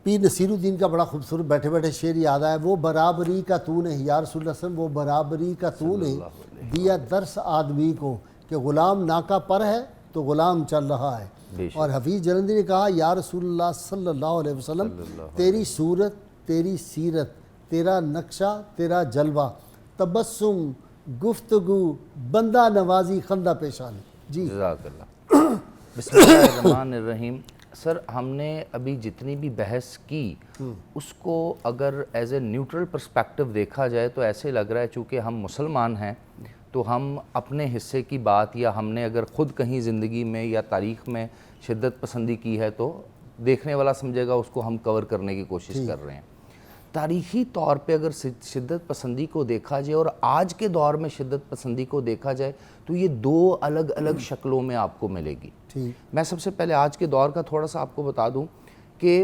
پیر نصیر الدین کا بڑا خوبصورت بیٹھے بیٹھے شعر یاد آیا، وہ برابری کا تو نے یا رسول اللہ صلی اللہ علیہ وسلم، وہ برابری کا تو نے دیا درس آدمی کو کہ غلام ناکہ پر ہے تو غلام چل رہا ہے۔ اور حفیظ جلندی نے کہا یا رسول اللہ صلی اللہ علیہ وسلم، تیری صورت، تیری سیرت، تیرا نقشہ، تیرا جلوہ، تبسم، گفتگو، بندہ نوازی، خندہ پیشانی۔ جی جزاک اللہ۔ بسم اللہ الرحمن الرحیم۔ سر ہم نے ابھی جتنی بھی بحث کی اس کو اگر ایز اے نیوٹرل پرسپیکٹو دیکھا جائے تو ایسے لگ رہا ہے چونکہ ہم مسلمان ہیں تو ہم اپنے حصے کی بات، یا ہم نے اگر خود کہیں زندگی میں یا تاریخ میں شدت پسندی کی ہے تو دیکھنے والا سمجھے گا اس کو ہم کور کرنے کی کوشش کر رہے ہیں۔ تاریخی طور پہ اگر شدت پسندی کو دیکھا جائے اور آج کے دور میں شدت پسندی کو دیکھا جائے تو یہ دو الگ الگ شکلوں میں آپ کو ملے گی۔ میں سب سے پہلے آج کے دور کا تھوڑا سا آپ کو بتا دوں کہ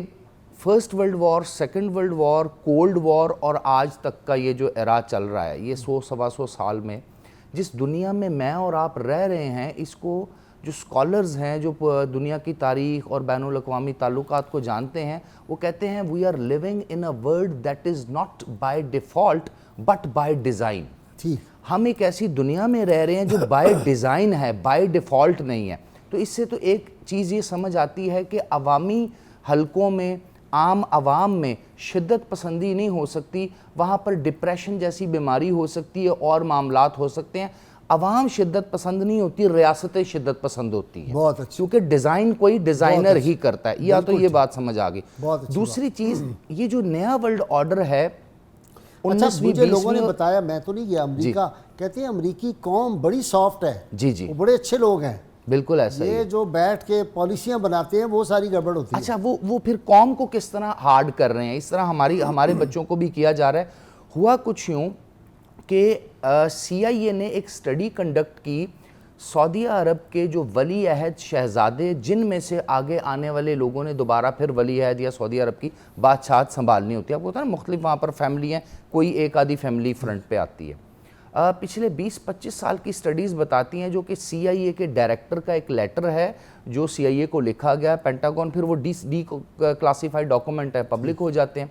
first world war, second world war, cold war اور آج تک کا یہ جو ایرا چل رہا ہے، یہ 100-125 سال میں جس دنیا میں اور آپ رہ رہے ہیں، اس کو جو اسکالرز ہیں جو دنیا کی تاریخ اور بین الاقوامی تعلقات کو جانتے ہیں، وہ کہتے ہیں we are living in a world that is not by default but by design. ہم ایک ایسی دنیا میں رہ رہے ہیں جو بائی ڈیزائن ہے، بائی ڈیفالٹ نہیں ہے۔ تو اس سے تو ایک چیز یہ سمجھ آتی ہے کہ عوامی حلقوں میں، عام عوام میں شدت پسندی نہیں ہو سکتی، وہاں پر ڈپریشن جیسی بیماری ہو سکتی ہے اور معاملات ہو سکتے ہیں۔ عوام شدت پسند نہیں ہوتی، ریاستیں شدت پسند ہوتی ہیں، بہت اچھی، کیونکہ ڈیزائن کوئی ڈیزائنر ہی کرتا ہے۔ یا تو یہ بات سمجھ آ گئی۔ دوسری چیز، یہ جو نیا ورلڈ آرڈر ہے، مجھے لوگوں نے بتایا، میں تو نہیں گیا امریکہ، کہتے ہیں امریکی قوم بڑی سافٹ ہے، جی وہ بڑے اچھے لوگ ہیں۔ بالکل ایسا ہی، یہ جو بیٹھ کے پالیسیاں بناتے ہیں وہ ساری گڑبڑ ہوتی ہے۔ اچھا وہ پھر قوم کو کس طرح ہارڈ کر رہے ہیں، اس طرح ہمارے بچوں کو بھی کیا جا رہا ہے۔ ہوا کچھ یوں کہ سی آئی اے نے ایک سٹڈی کنڈکٹ کی، سعودیہ عرب کے جو ولی عہد شہزادے جن میں سے آگے آنے والے لوگوں نے دوبارہ پھر ولی عہد یا سعودیہ عرب کی بادشاہت سنبھالنی ہوتی ہے، آپ کو پتہ ہے مختلف وہاں پر فیملی ہیں، کوئی ایک آدھی فیملی فرنٹ پہ آتی ہے۔ پچھلے 20-25 سال کی سٹڈیز بتاتی ہیں، جو کہ سی آئی اے کے ڈائریکٹر کا ایک لیٹر ہے جو سی آئی اے کو لکھا گیا، پینٹاگون پھر وہ ڈی کلاسیفائڈ ڈاکومنٹ ہے، پبلک ہو جاتے ہیں۔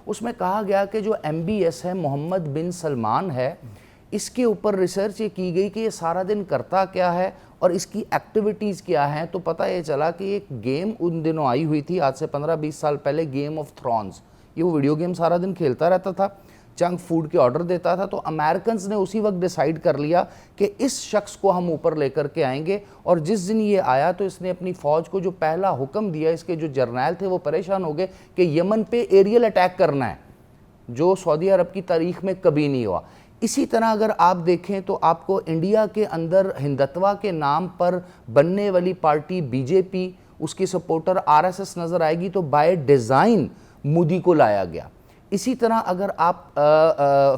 اس میں کہا گیا کہ جو ایم بی ایس ہے، محمد بن سلمان ہے، اس کے اوپر ریسرچ یہ کی گئی کہ یہ سارا دن کرتا کیا ہے اور اس کی ایکٹیویٹیز کیا ہیں، تو پتہ یہ چلا کہ ایک گیم ان دنوں آئی ہوئی تھی، آج سے 15-20 سال پہلے، گیم آف تھرونز۔ یہ وہ ویڈیو گیم سارا دن کھیلتا رہتا تھا، جنک فوڈ کے آرڈر دیتا تھا، تو امریکنز نے اسی وقت ڈیسائیڈ کر لیا کہ اس شخص کو ہم اوپر لے کر کے آئیں گے۔ اور جس دن یہ آیا تو اس نے اپنی فوج کو جو پہلا حکم دیا، اس کے جو جرنیل تھے وہ پریشان ہو گئے کہ یمن پہ ایریل اٹیک کرنا ہے، جو سعودی عرب کی تاریخ میں کبھی نہیں ہوا۔ اسی طرح اگر آپ دیکھیں تو آپ کو انڈیا کے اندر ہندتوا کے نام پر بننے والی پارٹی بی جے پی، اس کی سپورٹر آر ایس ایس نظر آئے گی، تو بائی ڈیزائن مودی کو لایا گیا۔ اسی طرح اگر آپ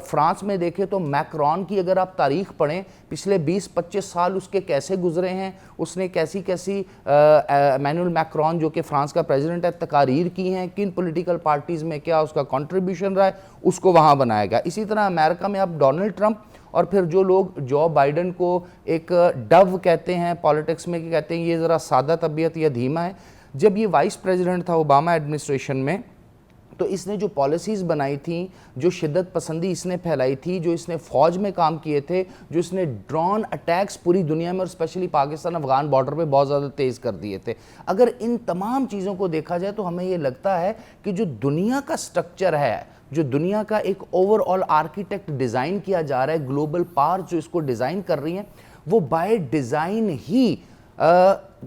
فرانس میں دیکھیں تو میکرون کی اگر آپ تاریخ پڑھیں، پچھلے 20-25 سال اس کے کیسے گزرے ہیں، اس نے کیسی ایمینوئل میکرون جو کہ فرانس کا پریزیڈنٹ ہے، تقاریر کی ہیں، کن پولیٹیکل پارٹیز میں کیا اس کا کنٹریبیوشن رہا ہے، اس کو وہاں بنایا گیا۔ اسی طرح امریکہ میں آپ ڈونلڈ ٹرمپ اور پھر جو لوگ جو بائیڈن کو ایک ڈو کہتے ہیں پالیٹکس میں، کہ کہتے ہیں یہ ذرا سادہ طبیعت یا دھیما ہے، جب یہ وائس پریزیڈنٹ تھا اوباما ایڈمنسٹریشن میں، تو اس نے جو پالیسیز بنائی تھیں، جو شدت پسندی اس نے پھیلائی تھی، جو اس نے فوج میں کام کیے تھے، جو اس نے ڈرون اٹیکس پوری دنیا میں اور اسپیشلی پاکستان افغان بارڈر پہ بہت زیادہ تیز کر دیے تھے، اگر ان تمام چیزوں کو دیکھا جائے تو ہمیں یہ لگتا ہے کہ جو دنیا کا سٹرکچر ہے، جو دنیا کا ایک اوور آل آرکیٹیکٹ ڈیزائن کیا جا رہا ہے، گلوبل پاور جو اس کو ڈیزائن کر رہی ہیں، وہ بائی ڈیزائن ہی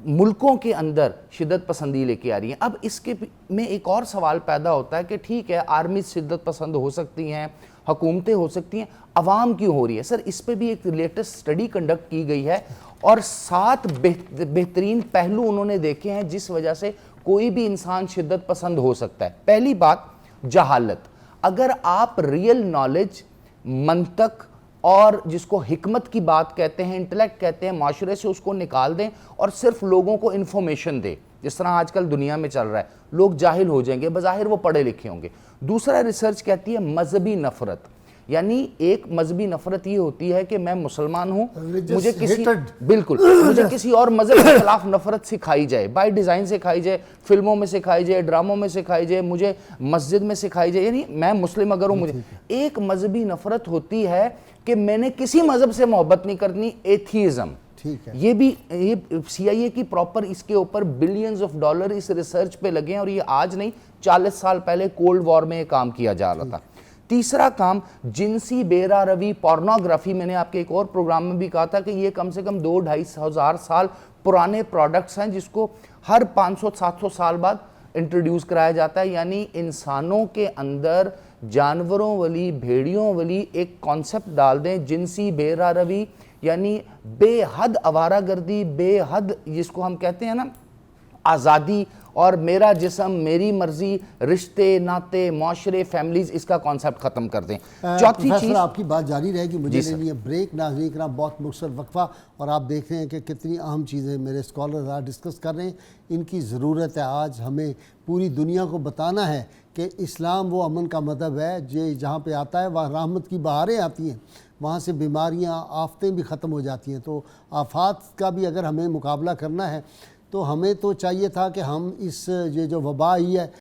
ملکوں کے اندر شدت پسندی لے کے آ رہی ہیں۔ اب اس کے میں ایک اور سوال پیدا ہوتا ہے کہ ٹھیک ہے، آرمی شدت پسند ہو سکتی ہیں، حکومتیں ہو سکتی ہیں، عوام کیوں ہو رہی ہے؟ سر اس پہ بھی ایک لیٹسٹ سٹڈی کنڈکٹ کی گئی ہے اور 7 بہترین پہلو انہوں نے دیکھے ہیں جس وجہ سے کوئی بھی انسان شدت پسند ہو سکتا ہے۔ پہلی بات، جہالت۔ اگر آپ ریئل نالج، منطق اور جس کو حکمت کی بات کہتے ہیں، انٹلیکٹ کہتے ہیں، معاشرے سے اس کو نکال دیں اور صرف لوگوں کو انفارمیشن دیں، جس طرح آج کل دنیا میں چل رہا ہے، لوگ جاہل ہو جائیں گے، بظاہر وہ پڑھے لکھے ہوں گے۔ دوسرا ریسرچ کہتی ہے مذہبی نفرت، یعنی ایک مذہبی نفرت یہ ہوتی ہے کہ میں مسلمان ہوں, Religious مجھے کسی hatred. بالکل مجھے کسی اور مذہب کے خلاف نفرت سکھائی جائے, بائی ڈیزائن سکھائی جائے, فلموں میں سکھائی جائے, ڈراموں میں سکھائی جائے, مجھے مسجد میں سکھائی جائے, یعنی میں مسلم اگر ہوں مجھے ایک مذہبی نفرت ہوتی ہے کہ میں نے کسی مذہب سے محبت نہیں کرنی, ایتھیزم. یہ بھی سی آئی اے کی پراپر اس کے اوپر بلینز آف ڈالر اس ریسرچ پہ لگے ہیں, اور یہ آج نہیں 40 سال پہلے کولڈ وار میں یہ کام کیا جا رہا تھا. تیسرا کام جنسی بیرا روی, پورنوگرافی. میں نے آپ کے ایک اور پروگرام میں بھی کہا تھا کہ یہ کم سے کم 2-2.5 ہزار سال پرانے پروڈکٹس ہیں جس کو ہر 500-700 سال بعد انٹروڈیوس کرایا جاتا ہے. یعنی انسانوں کے اندر جانوروں والی, بھیڑیوں والی ایک کانسیپٹ ڈال دیں, جنسی بیرا روی یعنی بے حد آوارہ گردی, بے حد جس کو ہم کہتے ہیں نا آزادی, اور میرا جسم میری مرضی, رشتے ناتے, معاشرے, فیملیز, اس کا کانسیپٹ ختم کر دیں. چوتھی چیز, آپ کی بات جاری رہے گی, مجھے لینی ہے بریک. ناظرین کرام بہت مختصر وقفہ, اور آپ دیکھ رہے ہیں کہ کتنی اہم چیزیں میرے اسکالرز آج ڈسکس کر رہے ہیں. ان کی ضرورت ہے. آج ہمیں پوری دنیا کو بتانا ہے کہ اسلام وہ امن کا مذہب ہے جہاں پہ آتا ہے وہاں رحمت کی بہاریں آتی ہیں, وہاں سے بیماریاں, آفتیں بھی ختم ہو جاتی ہیں. تو آفات کا بھی اگر ہمیں مقابلہ کرنا ہے تو ہمیں تو چاہیے تھا کہ ہم اس یہ جو وبا آئی ہے